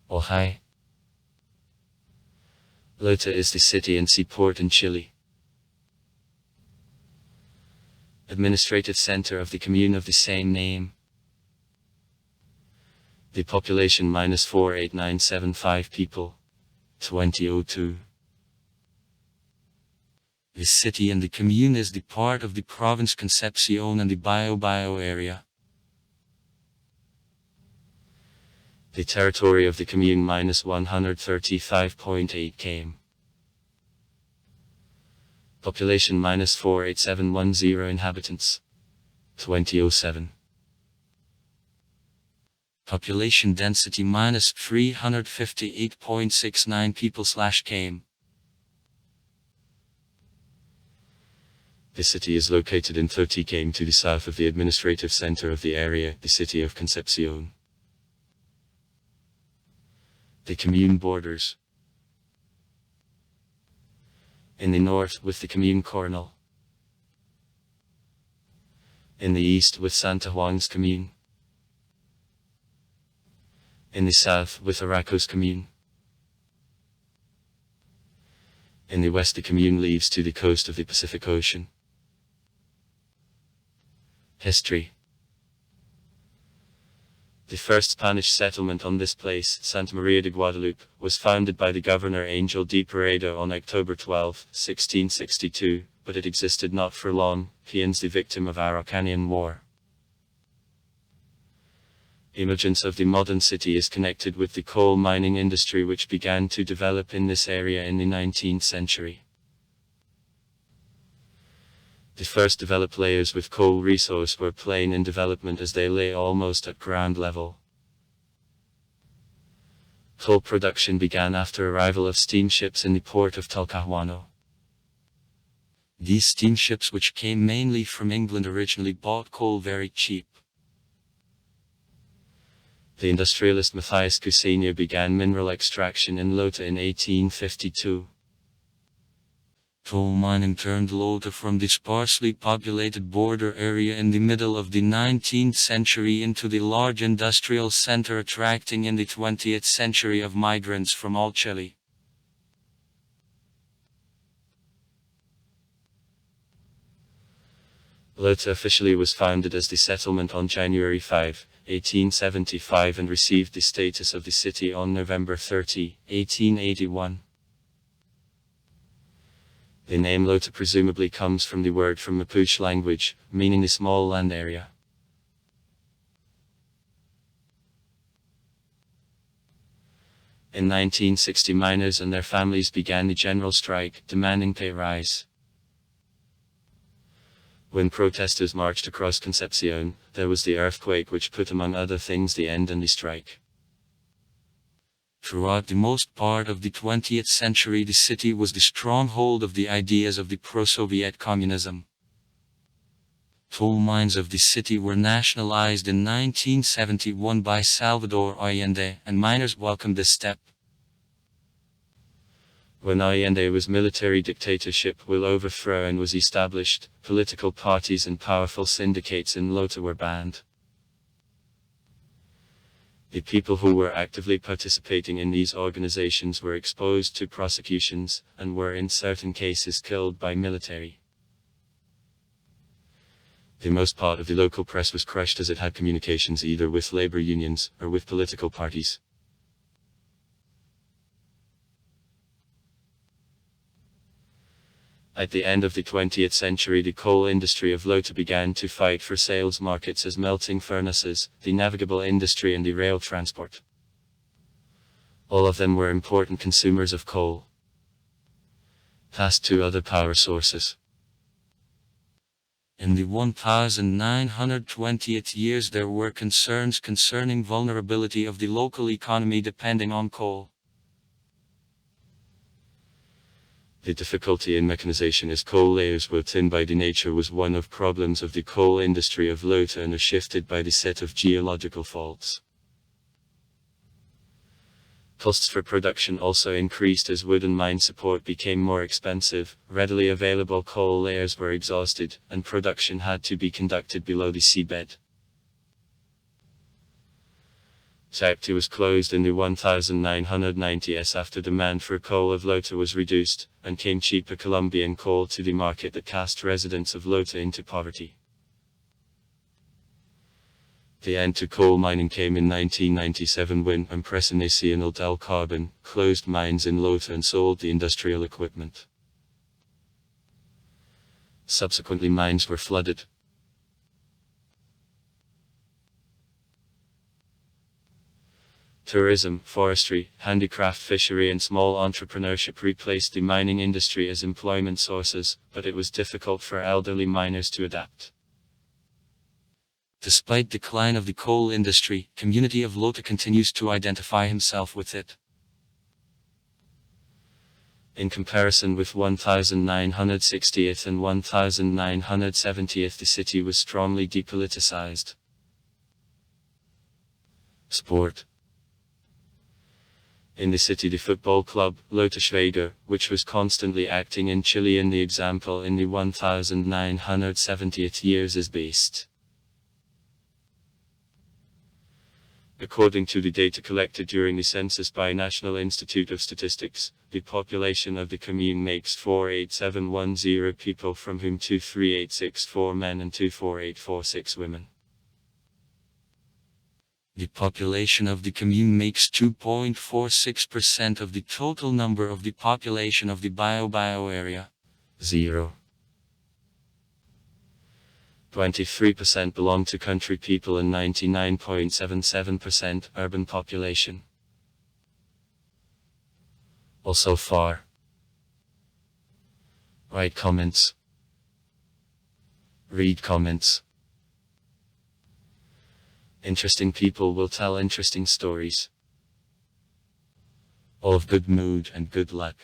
Ojai. Lota is the city and seaport in Chile. Administrative center of the commune of the same name. The population -48975 people. 2002. The city and the commune is the part of the province Concepcion and the Bio area. The territory of the commune -135.8 km. Population -48710 inhabitants. 2007. Population density -358.69 people/km. The city is located in 30 km to the south of the administrative center of the area, the city of Concepcion. The commune borders in the north with the commune Coronel, in the east with Santa Juan's commune, in the south with Aracos commune. In the west the commune leads to the coast of the Pacific Ocean. History. The first Spanish settlement on this place, Santa Maria de Guadalupe, was founded by the governor Angel de Peredo on October 12, 1662, but it existed not for long, being the victim of Araucanian War. Emergence of the modern city is connected with the coal mining industry which began to develop in this area in the 19th century. The first developed layers with coal resource were plain in development as they lay almost at ground level. Coal production began after arrival of steamships in the port of Talcahuano. These steamships, which came mainly from England, originally bought coal very cheap. The industrialist Matthias Kusenia began mineral extraction in Lota in 1852. Coal mining turned Lota from the sparsely populated border area in the middle of the 19th century into the large industrial center, attracting in the 20th century of migrants from all Chile. Lota officially was founded as the settlement on January 5, 1875 and received the status of the city on November 30, 1881. The name Lota presumably comes from the word from Mapuche language, meaning the small land area. In 1960, miners and their families began the general strike, demanding pay rise. When protesters marched across Concepcion, there was the earthquake which put among other things the end in the strike. Throughout the most part of the 20th century the city was the stronghold of the ideas of the pro-Soviet communism. Coal mines of the city were nationalized in 1971 by Salvador Allende, and miners welcomed this step. When Allende was military dictatorship will overthrown was established, political parties and powerful syndicates in Lota were banned. The people who were actively participating in these organizations were exposed to prosecutions, and were in certain cases killed by military. The most part of the local press was crushed as it had communications either with labor unions, or with political parties. At the end of the 20th century the coal industry of Lota began to fight for sales markets as melting furnaces, the navigable industry and the rail transport. All of them were important consumers of coal. Passed to other power sources. In the 1920th years there were concerns concerning vulnerability of the local economy depending on coal. The difficulty in mechanization as coal layers were thin by the nature was one of problems of the coal industry of Lota and are shifted by the set of geological faults. Costs for production also increased as wood and mine support became more expensive, readily available coal layers were exhausted, and production had to be conducted below the seabed. Factory was closed in the 1990s after demand for coal of Lota was reduced, and came cheaper Colombian coal to the market that cast residents of Lota into poverty. The end to coal mining came in 1997 when Empresa Nacional del Carbon closed mines in Lota and sold the industrial equipment. Subsequently, mines were flooded. Tourism, forestry, handicraft, fishery and small entrepreneurship replaced the mining industry as employment sources, but it was difficult for elderly miners to adapt. Despite decline of the coal industry, community of Lota continues to identify himself with it. In comparison with 1960th and 1970th, the city was strongly depoliticized. Sport. In the city, the football club, Lota Schwager, which was constantly acting in Chile in the example in the 1970th years, is based. According to the data collected during the census by National Institute of Statistics, the population of the commune makes 48710 people, from whom 23864 men and 24846 women. The population of the commune makes 2.46% of the total number of the population of the Bio area. 23% belong to country people and 99.77% urban population. Also far. Write comments. Read comments. Interesting people will tell interesting stories. All of good mood and good luck.